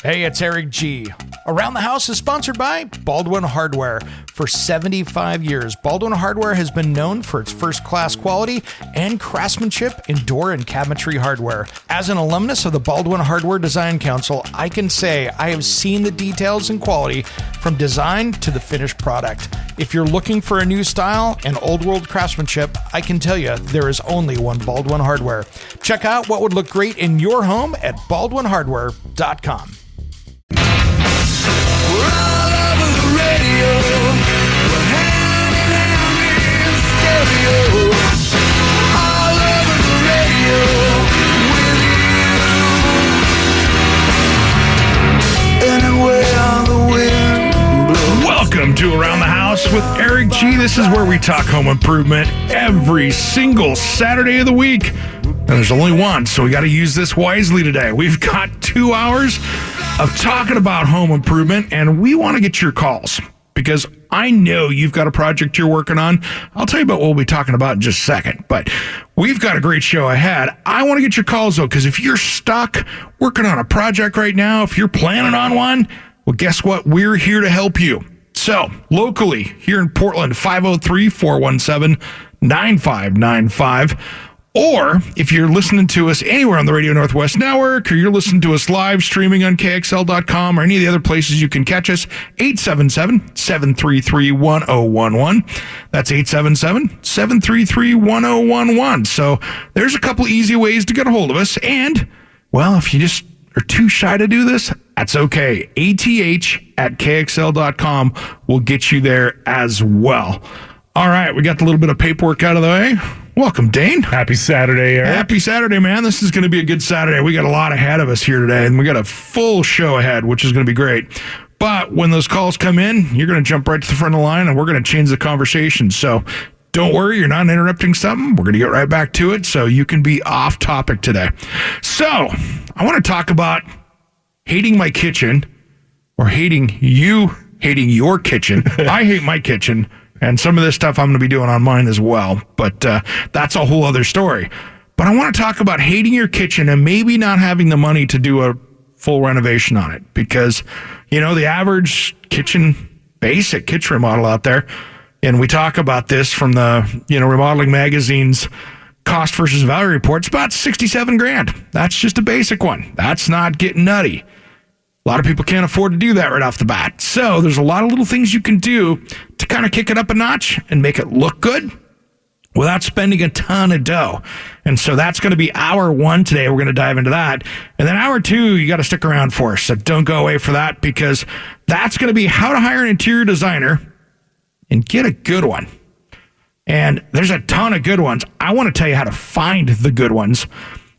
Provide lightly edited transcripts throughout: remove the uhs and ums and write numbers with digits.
Hey, it's Eric G. Around the House is sponsored by Baldwin Hardware. For 75 years, Baldwin Hardware has been known for its first-class quality and craftsmanship in door and cabinetry hardware. As an alumnus of the Baldwin Hardware Design Council, I can say I have seen the details and quality from design to the finished product. If you're looking for a new style and old-world craftsmanship, I can tell you there is only one Baldwin Hardware. Check out what would look great in your home at baldwinhardware.com. We're all over the radio. We're hand in hand in stereo. All over the radio with you. Anyway on the wind blows. Welcome to Around the House with Eric G. This is where we talk home improvement every single Saturday of the week. And there's only one, so we got to use this wisely today. We've got 2 hours of talking about home improvement, and we want to get your calls because I know you've got a project you're working on. I'll tell you about what we'll be talking about in just a second, but we've got a great show ahead. I want to get your calls, though, because if you're stuck working on a project right now, if you're planning on one, well, guess what? We're here to help you. So, locally, here in Portland, 503-417-9595. Or if you're listening to us anywhere on the Radio Northwest Network, or you're listening to us live streaming on KXL.com or any of the other places you can catch us, 877-733-1011. That's 877-733-1011. So there's a couple easy ways to get a hold of us. And, well, if you just are too shy to do this, that's okay. ATH@KXL.com will get you there as well. All right, we got the little bit of paperwork out of the way. Welcome, Dane. Happy Saturday, Eric. Happy Saturday, man. This is going to be a good Saturday. We got a lot ahead of us here today, and we got a full show ahead, which is going to be great. But when those calls come in, you're going to jump right to the front of the line, and we're going to change the conversation. So don't worry, you're not interrupting something. We're going to get right back to it, so you can be off topic today. So I want to talk about hating my kitchen, or hating your kitchen. I hate my kitchen. And some of this stuff I'm going to be doing on mine as well. But that's a whole other story. But I want to talk about hating your kitchen and maybe not having the money to do a full renovation on it. Because, you know, the average basic kitchen remodel out there, and we talk about this from the, Remodeling Magazine's cost versus value report, it's about $67,000. That's just a basic one. That's not getting nutty. A lot of people can't afford to do that right off the bat. So there's a lot of little things you can do to kind of kick it up a notch and make it look good without spending a ton of dough. And so that's going to be hour one today. We're going to dive into that. And then hour two, you got to stick around for. So don't go away for that, because that's going to be how to hire an interior designer and get a good one. And there's a ton of good ones. I want to tell you how to find the good ones,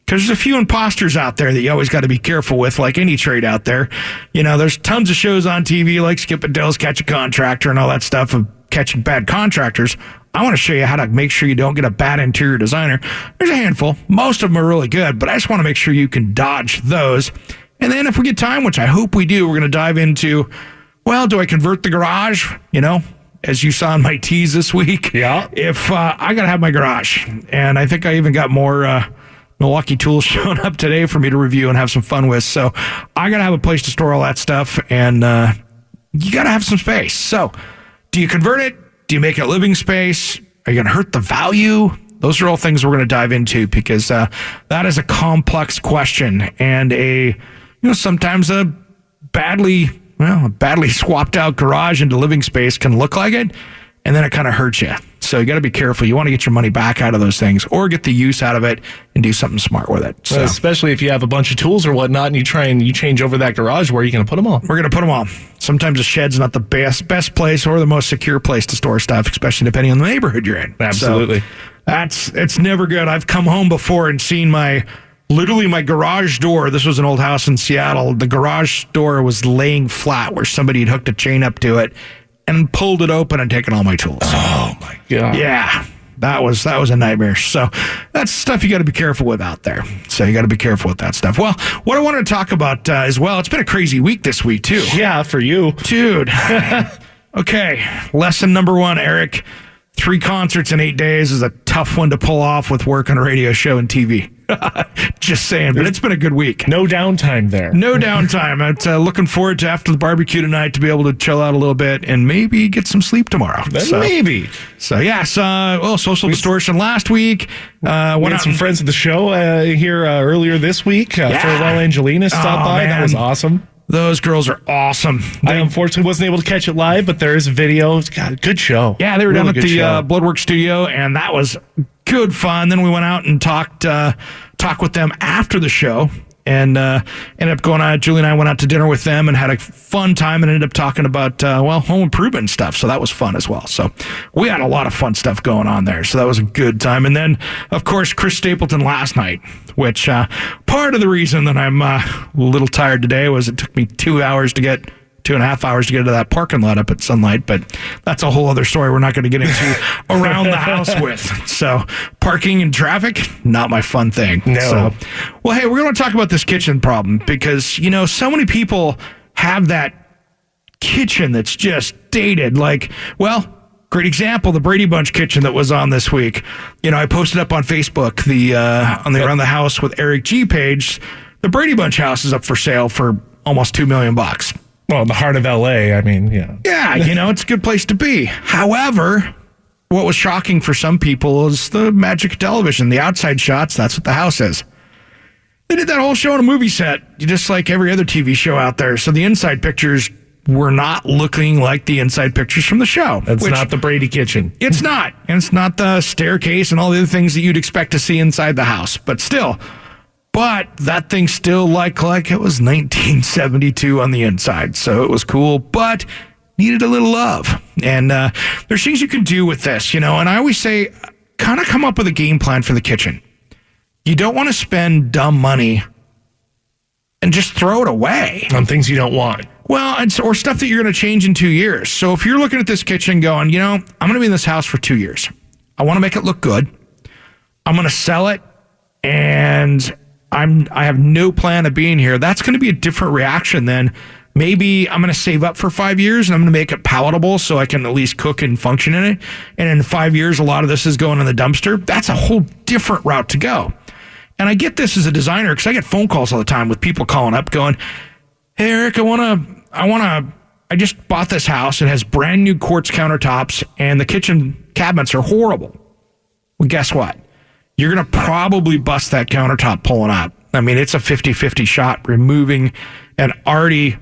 because there's a few imposters out there that you always got to be careful with, like any trade out there. There's tons of shows on TV like Skip and Dale's Catch a Contractor and all that stuff of catching bad contractors. I want to show you how to make sure you don't get a bad interior designer. There's a handful. Most of them are really good, but I just want to make sure you can dodge those. And then if we get time, which I hope we do, we're going to dive into, well, do I convert the garage? As you saw in my tease this week. Yeah. If I got to have my garage. And I think I even got more Milwaukee tools showing up today for me to review and have some fun with. So I got to have a place to store all that stuff, and you got to have some space. So do you convert it? Do you make it a living space? Are you going to hurt the value? Those are all things we're going to dive into, because that is a complex question, and sometimes a badly swapped out garage into living space can look like it, and then it kind of hurts you. So you got to be careful. You want to get your money back out of those things, or get the use out of it and do something smart with it. So, especially if you have a bunch of tools or whatnot, and you change over that garage, where are you going to put them all? We're going to put them all. Sometimes a shed's not the best place or the most secure place to store stuff, especially depending on the neighborhood you're in. Absolutely. So it's never good. I've come home before and seen my garage door. This was an old house in Seattle. The garage door was laying flat, where somebody had hooked a chain up to it and pulled it open and taken all my tools. Oh my God. Yeah. That was a nightmare. So that's stuff you got to be careful with out there. So you got to be careful with that stuff. Well, what I wanted to talk about as well, it's been a crazy week this week too. Yeah, for you. Dude. Okay. Lesson number one, Eric. 3 concerts in 8 days is a tough one to pull off with work on a radio show and TV. Just saying, but it's been a good week. No downtime there. No downtime. I'm looking forward to after the barbecue tonight to be able to chill out a little bit and maybe get some sleep tomorrow. Maybe. So, yes. Social distortion last week. We had some friends of the show here earlier this week. Farewell Angelina stopped by. Man. That was awesome. Those girls are awesome. I unfortunately wasn't able to catch it live, but there is a video. God, good show. Yeah, they were down at the show. Bloodwork studio, and that was good fun. Then we went out and talked with them after the show, and ended up going out. Julie and I went out to dinner with them and had a fun time, and ended up talking about home improvement and stuff. So that was fun as well. So we had a lot of fun stuff going on there. So that was a good time. And then, of course, Chris Stapleton last night, which part of the reason that I'm a little tired today was it took me 2.5 hours to get to that parking lot up at Sunlight, but that's a whole other story we're not going to get into around the house with. So parking and traffic, not my fun thing. No. So, well, hey, we're going to talk about this kitchen problem because, so many people have that kitchen that's just dated. Like, great example, the Brady Bunch kitchen that was on this week. I posted up on Facebook on the Around the House with Eric G page. The Brady Bunch house is up for sale for almost $2 million. Well, in the heart of L.A., I mean, yeah. Yeah, it's a good place to be. However, what was shocking for some people is the magic of television. The outside shots, that's what the house is. They did that whole show on a movie set, just like every other TV show out there. So the inside pictures were not looking like the inside pictures from the show. That's not the Brady kitchen. It's not. And it's not the staircase and all the other things that you'd expect to see inside the house. But still... But that thing still like it was 1972 on the inside. So it was cool, but needed a little love. And there's things you can do with this, and I always say, kind of come up with a game plan for the kitchen. You don't want to spend dumb money and just throw it away. On things you don't want. Well, or stuff that you're going to change in 2 years. So if you're looking at this kitchen going, I'm going to be in this house for 2 years. I want to make it look good. I'm going to sell it, and I have no plan of being here. That's going to be a different reaction than maybe I'm going to save up for 5 years and I'm going to make it palatable so I can at least cook and function in it. And in 5 years, a lot of this is going in the dumpster. That's a whole different route to go. And I get this as a designer because I get phone calls all the time with people calling up going, "Hey, Eric, I just bought this house. It has brand new quartz countertops and the kitchen cabinets are horrible." Well, guess what? You're going to probably bust that countertop pulling up. I mean, it's a 50-50 shot removing an already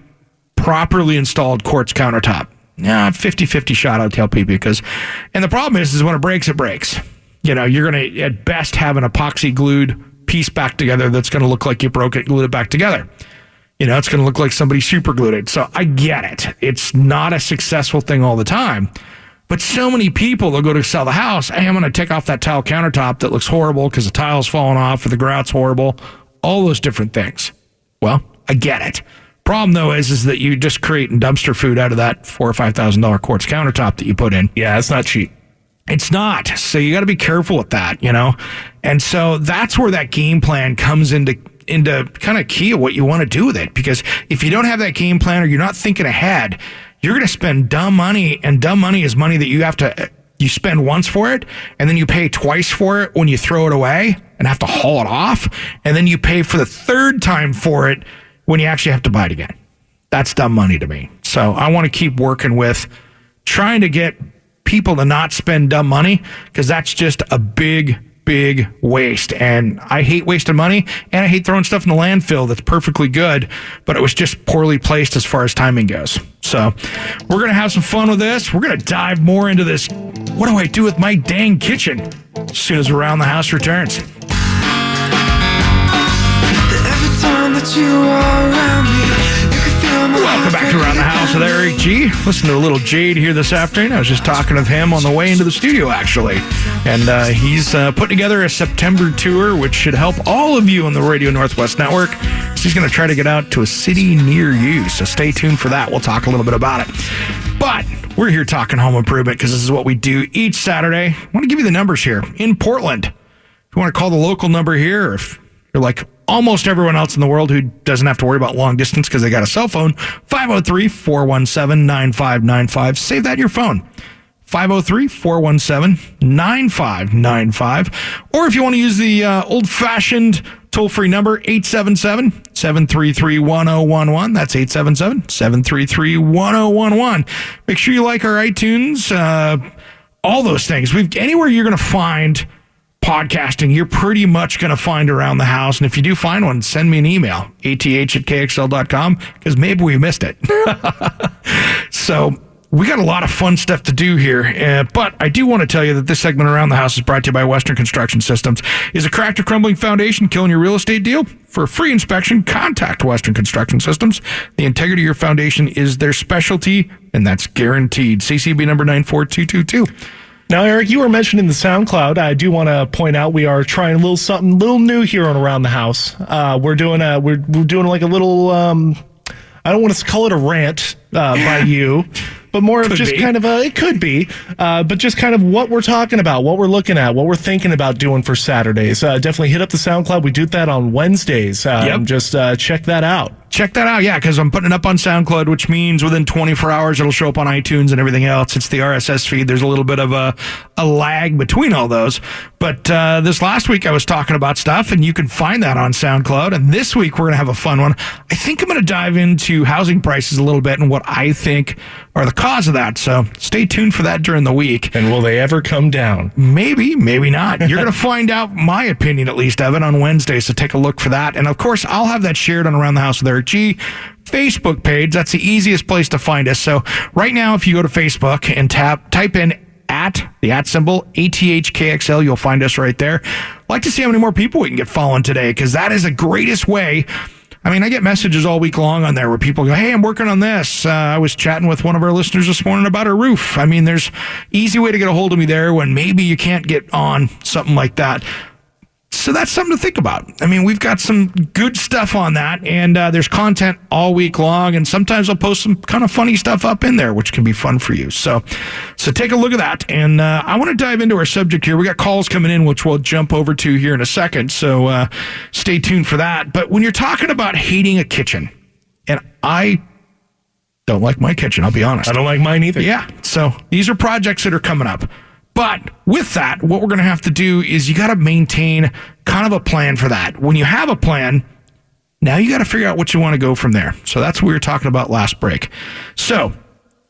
properly installed quartz countertop. 50-50 shot, I'll tell people, and the problem is when it breaks, it breaks. You're going to, at best, have an epoxy glued piece back together that's going to look like you broke it, glued it back together. It's going to look like somebody super glued it. So I get it. It's not a successful thing all the time. But so many people, they'll go to sell the house. Hey, I'm going to take off that tile countertop that looks horrible because the tile's falling off or the grout's horrible. All those different things. Well, I get it. Problem, though, is that you just creating dumpster food out of that $4,000 or $5,000 quartz countertop that you put in. Yeah, it's not cheap. It's not. So you got to be careful with that, And so that's where that game plan comes into kind of key of what you want to do with it. Because if you don't have that game plan or you're not thinking ahead, you're going to spend dumb money, and dumb money is money that you spend once for it, and then you pay twice for it when you throw it away and have to haul it off, and then you pay for the third time for it when you actually have to buy it again. That's dumb money to me. So I want to keep working with trying to get people to not spend dumb money, because that's just a big waste. And I hate wasting money, and I hate throwing stuff in the landfill that's perfectly good, but it was just poorly placed as far as timing goes. So we're going to have some fun with this. We're going to dive more into this. What do I do with my dang kitchen? As soon as Around the House returns. Every time that you are around me, you can feel my Welcome back to Around the House with Eric G. Listen to a little Jade here this afternoon. I was just talking with him on the way into the studio, actually. And he's putting together a September tour, which should help all of you on the Radio Northwest Network. So he's going to try to get out to a city near you. So stay tuned for that. We'll talk a little bit about it. But we're here talking home improvement because this is what we do each Saturday. I want to give you the numbers here. In Portland, if you want to call the local number here, or if you're like almost everyone else in the world who doesn't have to worry about long distance because they got a cell phone, 503-417-9595. Save that in your phone. 503-417-9595. Or if you want to use the old-fashioned toll-free number, 877-733-1011. That's 877-733-1011. Make sure you like our iTunes, all those things. Anywhere you're going to find podcasting, you're pretty much going to find Around the House. And if you do find one, send me an email, ath@kxl.com, because maybe we missed it. So we got a lot of fun stuff to do here, but I do want to tell you that this segment Around the House is brought to you by Western Construction Systems. Is a cracked or crumbling foundation killing your real estate deal? For a free inspection, contact Western Construction Systems. The integrity of your foundation is their specialty, and that's guaranteed. CCB number 94222. Now, Eric, you were mentioning the SoundCloud. I do want to point out we are trying a little something a little new here on Around the House. We're doing like a little I don't want to call it a rant by you, but more of just kind of it could be, but just kind of what we're talking about, what we're looking at, what we're thinking about doing for Saturdays. Definitely hit up the SoundCloud. We do that on Wednesdays. Just check that out. Check that out, yeah, because I'm putting it up on SoundCloud, which means within 24 hours it'll show up on iTunes and everything else. It's the RSS feed. There's a little bit of a lag between all those. But this last week I was talking about stuff, and you can find that on SoundCloud. And this week we're going to have a fun one. I think I'm going to dive into housing prices a little bit and what I think are the cause of that. So stay tuned for that during the week. And will they ever come down? Maybe, maybe not. You're going to find out my opinion, at least, Evan, on Wednesday. So take a look for that. And of course, I'll have that shared on Around the House with Eric G. Facebook page. That's the easiest place to find us. So right now, if you go to Facebook and type in the @ symbol, ATHKXL, you'll find us right there. I'd like to see how many more people we can get following today, because that is the greatest way. I mean, I get messages all week long on there where people go, hey, I'm working on this. I was chatting with one of our listeners this morning about her roof. I mean, there's easy way to get a hold of me there when maybe you can't get on something like that. So that's something to think about. I mean, we've got some good stuff on that, and there's content all week long, and sometimes I'll post some kind of funny stuff up in there, which can be fun for you. So take a look at that, and I want to dive into our subject here. We got calls coming in, which we'll jump over to here in a second, so stay tuned for that. But when you're talking about hating a kitchen, and I don't like my kitchen, I'll be honest. I don't like mine either. Yeah, so these are projects that are coming up. But with that, what we're going to have to do is you got to maintain kind of a plan for that. When you have a plan, now you got to figure out what you want to go from there. So that's what we were talking about last break. So,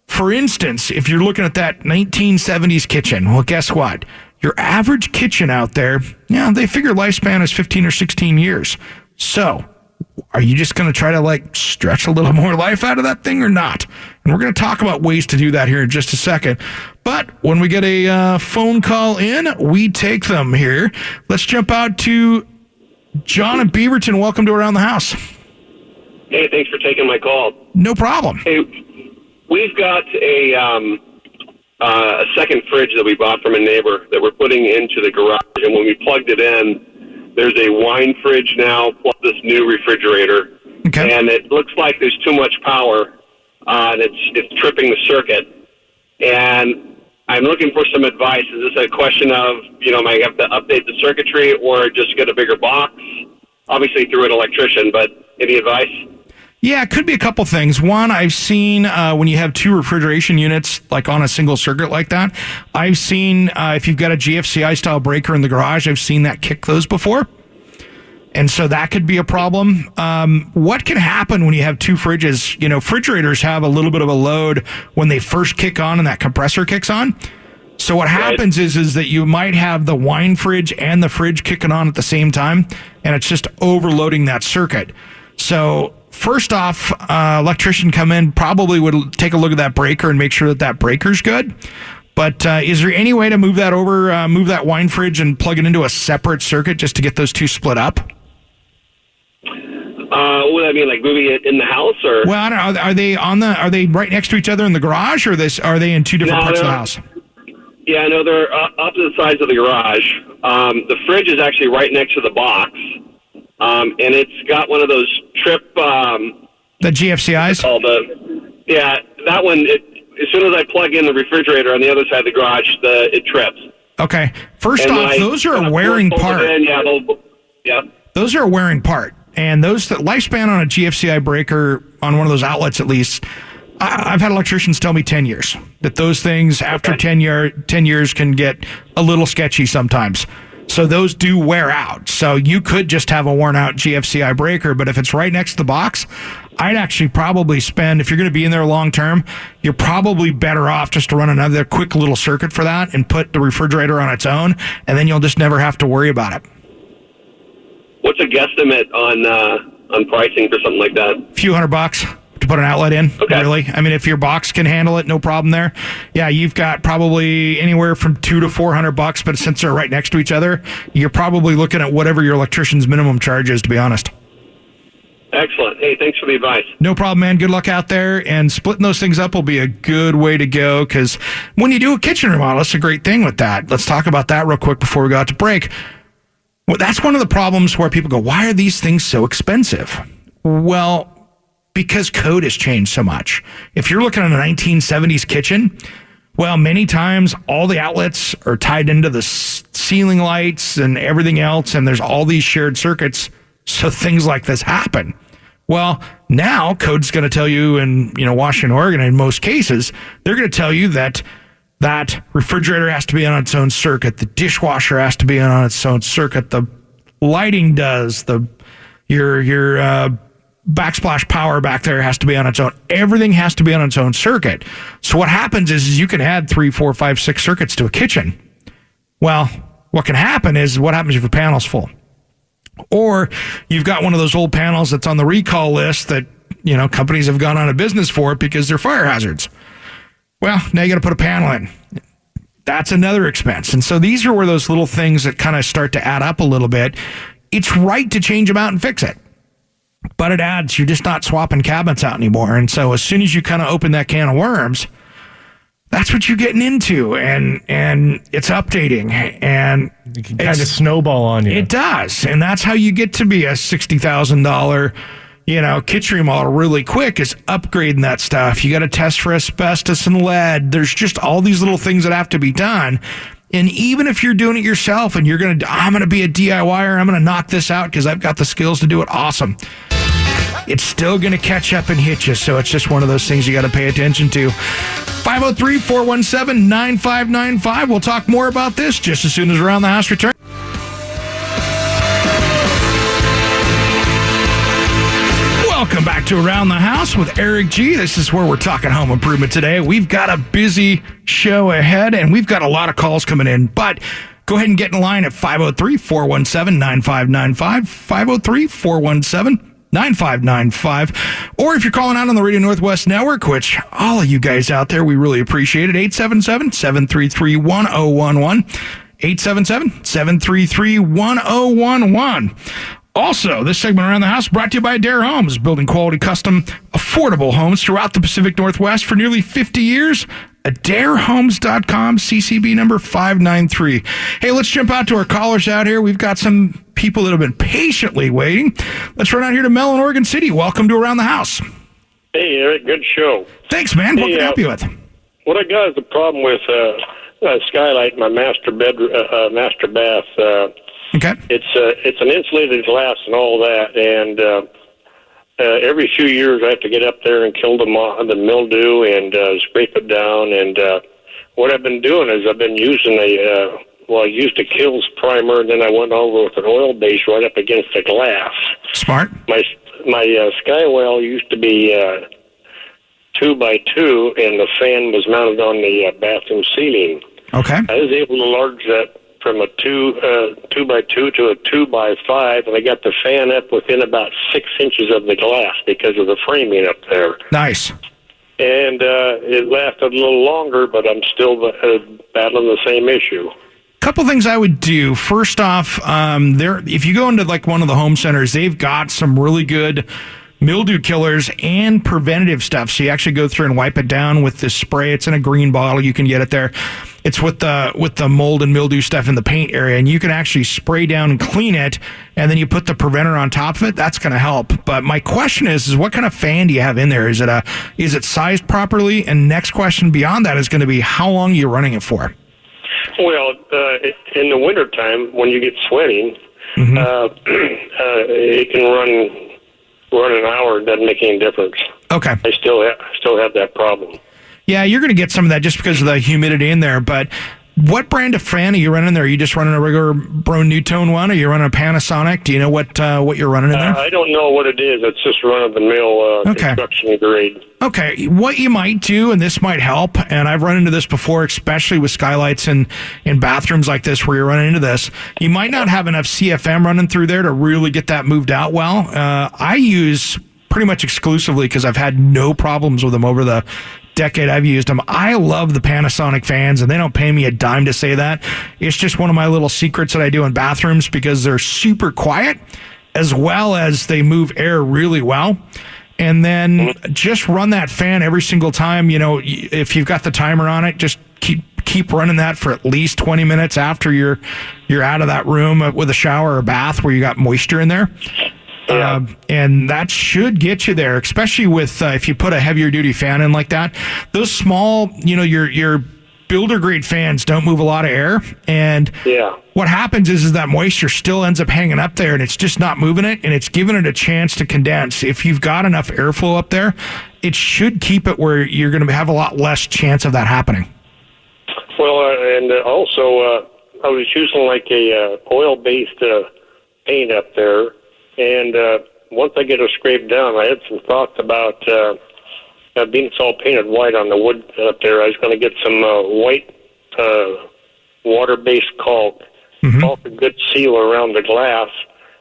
for instance, if you're looking at that 1970s kitchen, well, guess what? Your average kitchen out there, they figure lifespan is 15 or 16 years. So, are you just going to try to stretch a little more life out of that thing or not? And we're going to talk about ways to do that here in just a second. But when we get a phone call in, we take them here. Let's jump out to John in Beaverton. Welcome to Around the House. Hey, thanks for taking my call. No problem. Hey, we've got a second fridge that we bought from a neighbor that we're putting into the garage. And when we plugged it in, there's a wine fridge now, plus this new refrigerator. Okay. And it looks like there's too much power, and it's tripping the circuit. And I'm looking for some advice. Is this a question of, am I have to update the circuitry or just get a bigger box? Obviously through an electrician, but any advice? Yeah, it could be a couple things. One, I've seen when you have two refrigeration units, like on a single circuit like that, I've seen if you've got a GFCI style breaker in the garage, I've seen that kick those before. And so that could be a problem. What can happen when you have two fridges? Refrigerators have a little bit of a load when they first kick on and that compressor kicks on. So what happens is that you might have the wine fridge and the fridge kicking on at the same time, and it's just overloading that circuit. So first off, electrician come in, probably would take a look at that breaker and make sure that breaker's good. But is there any way to move that over, move that wine fridge and plug it into a separate circuit just to get those two split up? What do I mean, like moving it in the house, or? Well, I don't know. Are they right next to each other in the garage, or are they in two different parts of the house? Yeah, no, they're opposite sides of the garage. The fridge is actually right next to the box, and it's got one of those trip. The GFCIs. That one. As soon as I plug in the refrigerator on the other side of the garage, it trips. Okay. First off, those are a wearing part. Those are a wearing part. And the lifespan on a GFCI breaker, on one of those outlets at least, I've had electricians tell me 10 years, that those things after 10 years can get a little sketchy sometimes. So those do wear out. So you could just have a worn out GFCI breaker, but if it's right next to the box, I'd actually probably spend, if you're going to be in there long term, you're probably better off just to run another quick little circuit for that and put the refrigerator on its own, and then you'll just never have to worry about it. What's a guesstimate on pricing for something like that? A few $100 to put an outlet in, okay. Really. I mean, if your box can handle it, no problem there. Yeah, you've got probably anywhere from $200 to $400, but since they're right next to each other, you're probably looking at whatever your electrician's minimum charge is, to be honest. Excellent. Hey, thanks for the advice. No problem, man. Good luck out there, and splitting those things up will be a good way to go, because when you do a kitchen remodel, it's a great thing with that. Let's talk about that real quick before we go out to break. Well, that's one of the problems where people go, why are these things so expensive? Well, because code has changed so much. If you're looking at a 1970s kitchen, well, many times all the outlets are tied into the ceiling lights and everything else, and there's all these shared circuits, so things like this happen. Well, now code's going to tell you in Washington, Oregon, in most cases, they're going to tell you that refrigerator has to be on its own circuit, the dishwasher has to be on its own circuit, the lighting does, your backsplash power back there has to be on its own. Everything has to be on its own circuit. So what happens is you can add 3, 4, 5, 6 circuits to a kitchen. Well, what can happen is, what happens if your panel's full? Or you've got one of those old panels that's on the recall list that, companies have gone out of business for it because they're fire hazards. Well, now you got to put a panel in. That's another expense. And so these are where those little things that kind of start to add up a little bit. It's right to change them out and fix it. But it adds, you're just not swapping cabinets out anymore. And so as soon as you kind of open that can of worms, that's what you're getting into. And it's updating. And it can kind of snowball on you. It does. And that's how you get to be a $60,000, kitchen remodel really quick, is upgrading that stuff. You got to test for asbestos and lead. There's just all these little things that have to be done. And even if you're doing it yourself and I'm going to be a DIYer, I'm going to knock this out because I've got the skills to do it, awesome. It's still going to catch up and hit you. So it's just one of those things you got to pay attention to. 503-417-9595. We'll talk more about this just as soon as Around the House returns. Welcome back to Around the House with Eric G. This is where we're talking home improvement today. We've got a busy show ahead, and we've got a lot of calls coming in. But go ahead and get in line at 503-417-9595, 503-417-9595. Or if you're calling out on the Radio Northwest Network, which all of you guys out there, we really appreciate it, 877-733-1011, 877-733-1011. Also, this segment Around the House brought to you by Adair Homes, building quality, custom, affordable homes throughout the Pacific Northwest for nearly 50 years. AdairHomes.com, CCB number 593. Hey, let's jump out to our callers out here. We've got some people that have been patiently waiting. Let's run out here to Mel in Oregon City. Welcome to Around the House. Hey, Eric, good show. Thanks, man. What can I help you with? What I got is a problem with skylight in my master bath. Okay. It's an insulated glass and all that, and every few years I have to get up there and kill the mildew and scrape it down. And what I've been doing is I've been using I used a Kills primer, and then I went over with an oil base right up against the glass. Smart. My skywell used to be 2x2, and the fan was mounted on the bathroom ceiling. Okay. I was able to enlarge that from a 2x2 to a 2x5, and I got the fan up within about 6 inches of the glass because of the framing up there. Nice. And it lasted a little longer, but I'm still battling the same issue. Couple things I would do. First off, if you go into like one of the home centers, they've got some really good mildew killers and preventative stuff. So you actually go through and wipe it down with this spray. It's in a green bottle. You can get it there. It's with the mold and mildew stuff in the paint area, and you can actually spray down and clean it, and then you put the preventer on top of it. That's going to help. But my question is what kind of fan do you have in there? Is it sized properly? And next question beyond that is going to be how long are you running it for? Well, in the wintertime, when you get sweating, it can run run an hour, it doesn't make any difference. Okay. I still have that problem. Yeah, you're going to get some of that just because of the humidity in there. But what brand of fan are you running there? Are you just running a regular Newtone one, or are you running a Panasonic? Do you know what you're running in there? I don't know what it is. It's just run-of-the-mill construction grade. Okay, what you might do, and this might help, and I've run into this before, especially with skylights in bathrooms like this where you're running into this, you might not have enough CFM running through there to really get that moved out well. I use pretty much exclusively, because I've had no problems with them over the decade I've used them. I love the Panasonic fans, and they don't pay me a dime to say that. It's just one of my little secrets that I do in bathrooms, because they're super quiet, as well as they move air really well. And then just run that fan every single time. You know, if you've got the timer on it, just keep running that for at least 20 minutes after you're out of that room with a shower or bath where you got moisture in there. And that should get you there, especially with if you put a heavier duty fan in like that. Those small, your builder grade fans don't move a lot of air, and what happens is that moisture still ends up hanging up there, and it's just not moving it, and it's giving it a chance to condense. If you've got enough airflow up there, it should keep it where you're going to have a lot less chance of that happening. Well, and also I was using like a oil-based paint up there. And once I get it scraped down, I had some thoughts about being it's all painted white on the wood up there. I was going to get some white water-based caulk, caulk a good seal around the glass,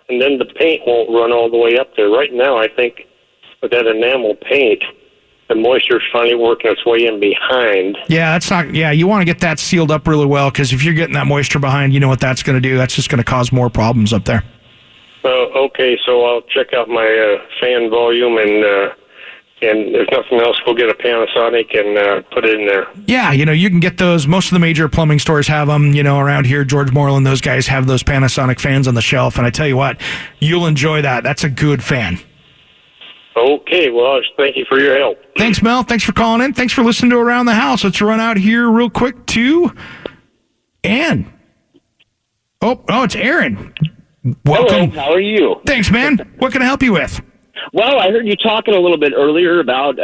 and then the paint won't run all the way up there. Right now, I think with that enamel paint, the moisture's finally working its way in behind. Yeah, that's not. Yeah, you want to get that sealed up really well, because if you're getting that moisture behind, you know what that's going to do. That's just going to cause more problems up there. Okay, so I'll check out my fan volume, and if nothing else, we'll get a Panasonic and put it in there. Yeah, you can get those. Most of the major plumbing stores have them. Around here, George Moreland, those guys have those Panasonic fans on the shelf, and I tell you what, you'll enjoy that. That's a good fan. Okay, well, thank you for your help. Thanks, Mel. Thanks for calling in. Thanks for listening to Around the House. Let's run out here real quick to Ann. Oh, it's Aaron. Welcome. Hello, how are you? Thanks, man. What can I help you with? Well, I heard you talking a little bit earlier about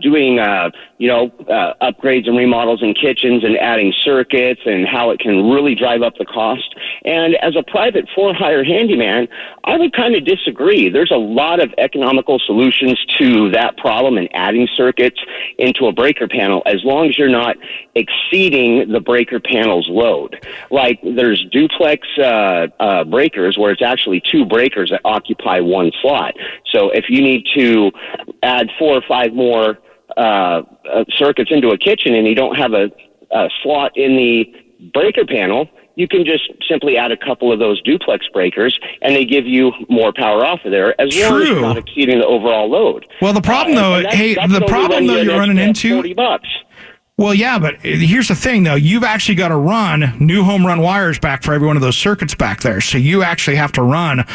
doing, upgrades and remodels in kitchens and adding circuits and how it can really drive up the cost. And as a private for-hire handyman, I would kind of disagree. There's a lot of economical solutions to that problem and adding circuits into a breaker panel, as long as you're not exceeding the breaker panel's load. Like there's duplex breakers where it's actually two breakers that occupy one slot. So if you need to add 4 or 5 more circuits into a kitchen and you don't have a slot in the breaker panel, you can just simply add a couple of those duplex breakers, and they give you more power off of there, as long as you're not exceeding the overall load. Well, the problem, you're running into... $40. Well, yeah, but here's the thing, though. You've actually got to run new home run wires back for every one of those circuits back there. So you actually have to run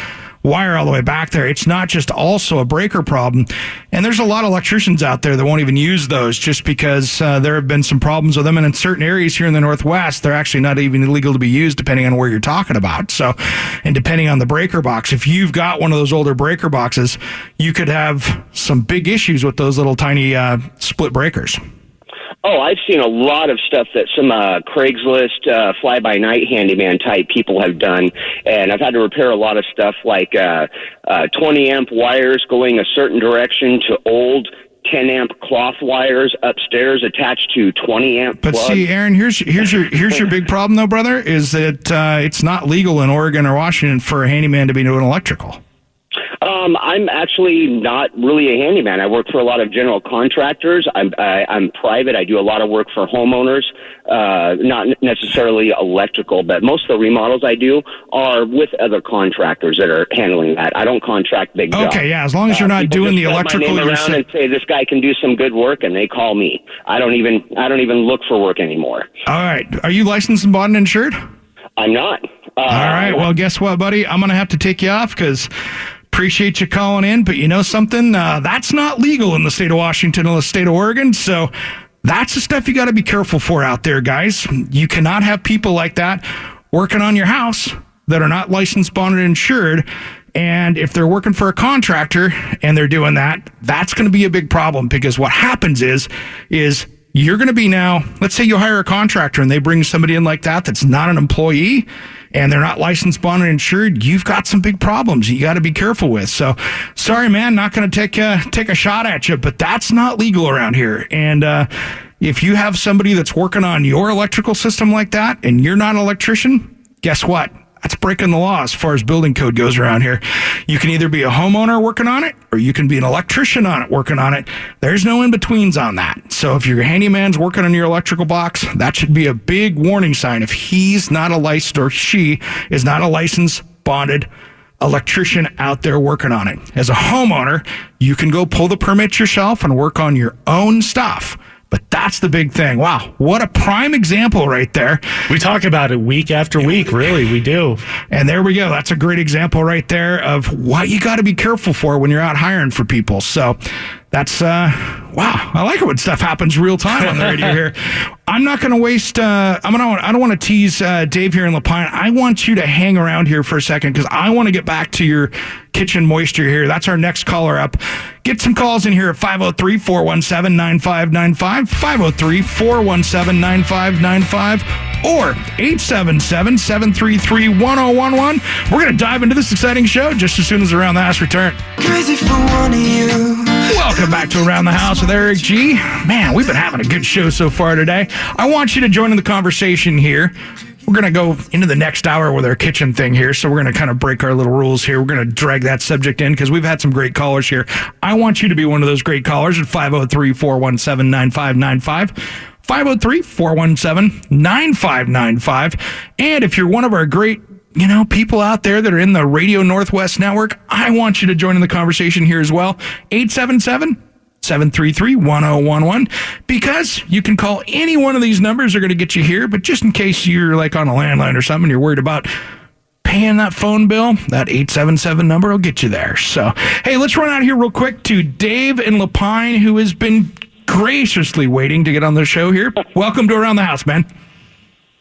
wire all the way back there. It's not just also a breaker problem. And there's a lot of electricians out there that won't even use those just because there have been some problems with them. And in certain areas here in the Northwest, they're actually not even illegal to be used depending on where you're talking about. So, and depending on the breaker box, if you've got one of those older breaker boxes, you could have some big issues with those little tiny split breakers. Oh, I've seen a lot of stuff that some Craigslist fly-by-night handyman type people have done, and I've had to repair a lot of stuff like 20-amp wires going a certain direction to old 10-amp cloth wires upstairs attached to 20-amp But plugs. see, Aaron, here's your big problem, though, brother, is that it's not legal in Oregon or Washington for a handyman to be doing electrical. I'm actually not really a handyman. I work for a lot of general contractors. I'm private. I do a lot of work for homeowners, not necessarily electrical, but most of the remodels I do are with other contractors that are handling that. I don't contract big jobs. Okay, yeah, as long as you're not doing the electrical my name around and say this guy can do some good work, and they call me. I don't even look for work anymore. All right, are you licensed and bought and insured? I'm not. All right, well, guess what, buddy? I'm going to have to take you off because appreciate you calling in, but you know something? That's not legal in the state of Washington or the state of Oregon, so that's the stuff you got to be careful for out there, guys. You cannot have people like that working on your house that are not licensed, bonded, and insured, And if they're working for a contractor and they're doing that, that's going to be a big problem, because what happens is you're going to be now, let's say you hire a contractor and they bring somebody in like that that's not an employee and they're not licensed, bonded, and insured. You've got some big problems you got to be careful with. So sorry, man, not going to take a shot at you, but that's not legal around here. And if you have somebody that's working on your electrical system like that and you're not an electrician, guess what? That's breaking the law as far as building code goes around here. You can either be a homeowner working on it, or you can be an electrician on it working on it. There's no in-betweens on that. So if your handyman's working on your electrical box, that should be a big warning sign if he's not a licensed, or she is not a licensed, bonded electrician out there working on it. As a homeowner, you can go pull the permit yourself and work on your own stuff. But that's the big thing. Wow, what a prime example right there. We talk about it week after week, really, we do. And there we go. That's a great example right there of what you got to be careful for when you're out hiring for people. So that's, wow, I like it when stuff happens real time on the radio here. I'm not going to waste, I don't want to tease Dave here in Lapine. I want you to hang around here for a second, because I want to get back to your kitchen moisture here. That's our next caller up. Get some calls in here at 503-417-9595, 503-417-9595, or 877-733-1011. We're going to dive into this exciting show just as soon as Around the House return. Crazy for one of you. Welcome back to Around the House with Eric G. Man, we've been having a good show so far today. I want you to join in the conversation here. We're going to go into the next hour with our kitchen thing here, so we're going to kind of break our little rules here. We're going to drag that subject in because we've had some great callers here. I want you to be one of those great callers at 503-417-9595. 503-417-9595. And if you're one of our great people out there that are in the Radio Northwest Network, I want you to join in the conversation here as well. 877-733-1011, because you can call any one of these numbers. They're going to get you here, but just in case you're like on a landline or something, you're worried about paying that phone bill, that 877 number will get you there. So, hey, let's run out here real quick to Dave in Lapine, who has been graciously waiting to get on the show here. Welcome to Around the House, man.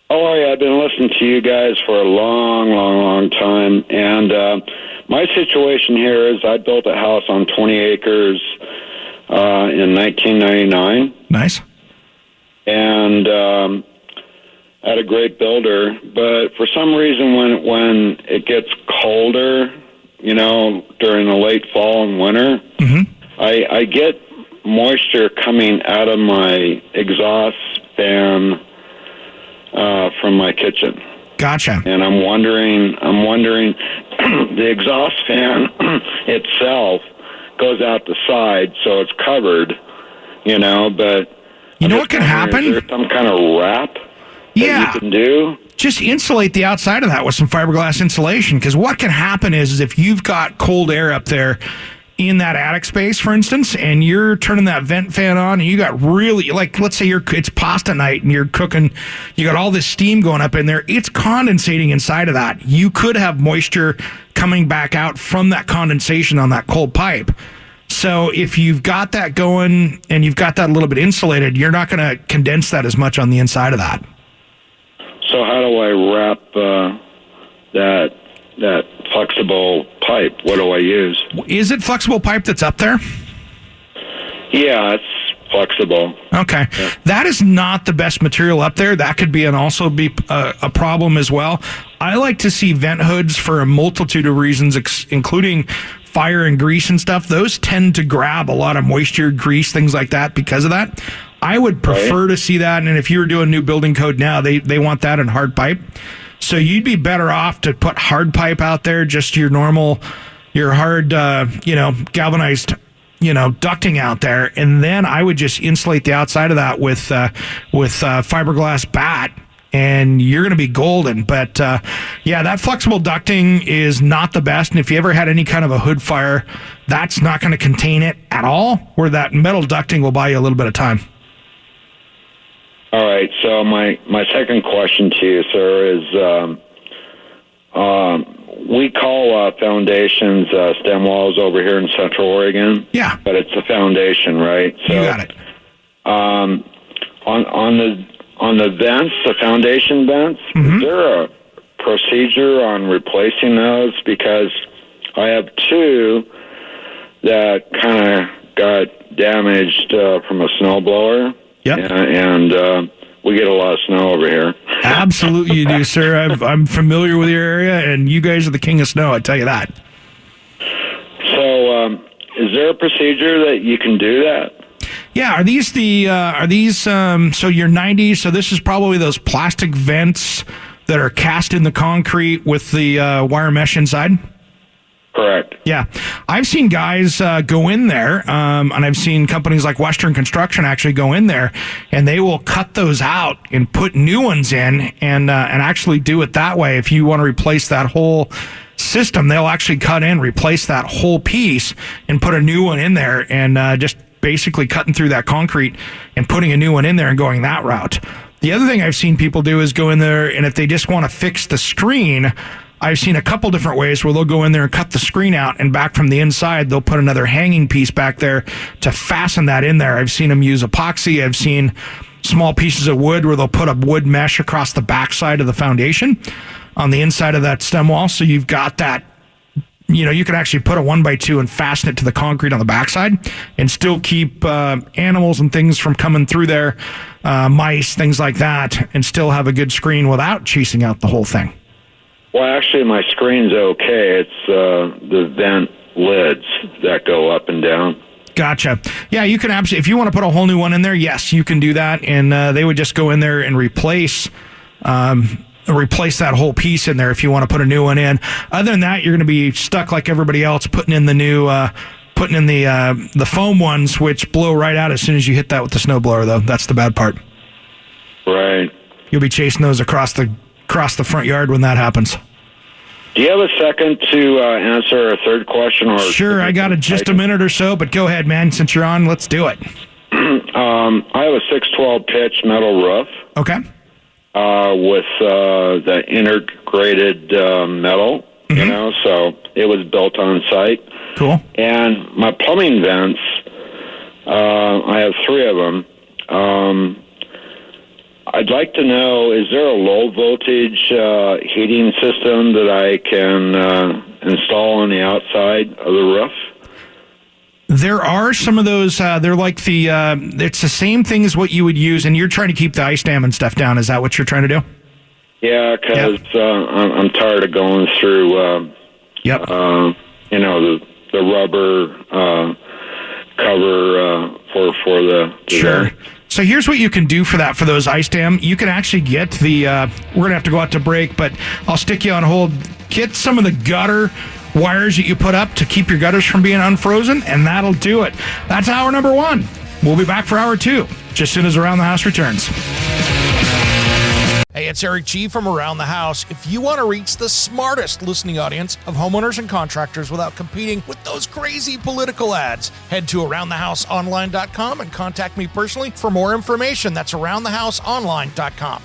How are you? I've been listening to you guys for a long time, and my situation here is I built a house on 20 acres in 1999. Nice. And had a great builder, but for some reason when it gets colder, during the late fall and winter, I get moisture coming out of my exhaust fan from my kitchen. Gotcha. And I'm wondering, the exhaust fan itself goes out the side, so it's covered, but... You know what can happen? Is there some kind of wrap that you can do? Just insulate the outside of that with some fiberglass insulation, because what can happen is if you've got cold air up there in that attic space, for instance, and you're turning that vent fan on, and you got really, like, let's say it's pasta night and you're cooking, you got all this steam going up in there, it's condensating inside of that. You could have moisture coming back out from that condensation on that cold pipe. So if you've got that going and you've got that a little bit insulated, you're not going to condense that as much on the inside of that. So how do I wrap that flexible pipe? What do I use? Is it flexible pipe that's up there? Yeah, it's flexible. Okay. Yeah. That is not the best material up there. That could be also be a problem as well. I like to see vent hoods for a multitude of reasons, including fire and grease and stuff. Those tend to grab a lot of moisture, grease, things like that because of that. I would prefer to see that. And if you were doing new building code now, they want that in hard pipe. So you'd be better off to put hard pipe out there, just your hard, galvanized, ducting out there. And then I would just insulate the outside of that with fiberglass bat, and you're going to be golden. But that flexible ducting is not the best. And if you ever had any kind of a hood fire, that's not going to contain it at all, where that metal ducting will buy you a little bit of time. All right, so my second question to you, sir, is we call foundations stem walls over here in Central Oregon. Yeah. But it's a foundation, right? So, you got it. On the vents, the foundation vents, is there a procedure on replacing those? Because I have two that kind of got damaged from a snowblower. Yep. And we get a lot of snow over here. Absolutely, you do, sir. I'm familiar with your area, and you guys are the king of snow. I tell you that. So, is there a procedure that you can do that? Yeah, are these so you're 90, so this is probably those plastic vents that are cast in the concrete with the wire mesh inside? Correct. Yeah. I've seen guys go in there, and I've seen companies like Western Construction actually go in there, and they will cut those out and put new ones in and actually do it that way. If you want to replace that whole system, they'll actually cut in, replace that whole piece, and put a new one in there, and just basically cutting through that concrete and putting a new one in there and going that route. The other thing I've seen people do is go in there, and if they just want to fix the screen, I've seen a couple different ways where they'll go in there and cut the screen out, and back from the inside, they'll put another hanging piece back there to fasten that in there. I've seen them use epoxy. I've seen small pieces of wood where they'll put a wood mesh across the backside of the foundation on the inside of that stem wall. So you've got that, you can actually put a 1x2 and fasten it to the concrete on the backside and still keep animals and things from coming through there, mice, things like that, and still have a good screen without chasing out the whole thing. Well, actually, my screen's okay. It's the vent lids that go up and down. Gotcha. Yeah, you can absolutely, if you want to put a whole new one in there, yes, you can do that. And they would just go in there and replace that whole piece in there if you want to put a new one in. Other than that, you're going to be stuck like everybody else, putting in the new, the foam ones, which blow right out as soon as you hit that with the snowblower, though. That's the bad part. Right. You'll be chasing those across the front yard when that happens. Do you have a second to answer a third question? Or sure, I got just a minute or so, but go ahead, man. Since you're on, let's do it. I have a 612 pitch metal roof. Okay. With the integrated metal, so it was built on site. Cool. And my plumbing vents, I have three of them. I'd like to know, is there a low voltage heating system that I can install on the outside of the roof? There are some of those, they're like it's the same thing as what you would use, and you're trying to keep the ice dam and stuff down. Is that what you're trying to do? Yeah, because I'm tired of going through, the rubber cover for the sure. vent. So here's what you can do for that, for those ice dam. You can actually get we're going to have to go out to break, but I'll stick you on hold. Get some of the gutter wires that you put up to keep your gutters from being unfrozen, and that'll do it. That's hour number one. We'll be back for hour two, just as soon as Around the House returns. Hey, it's Eric G. from Around the House. If you want to reach the smartest listening audience of homeowners and contractors without competing with those crazy political ads, head to AroundTheHouseOnline.com and contact me personally for more information. That's AroundTheHouseOnline.com.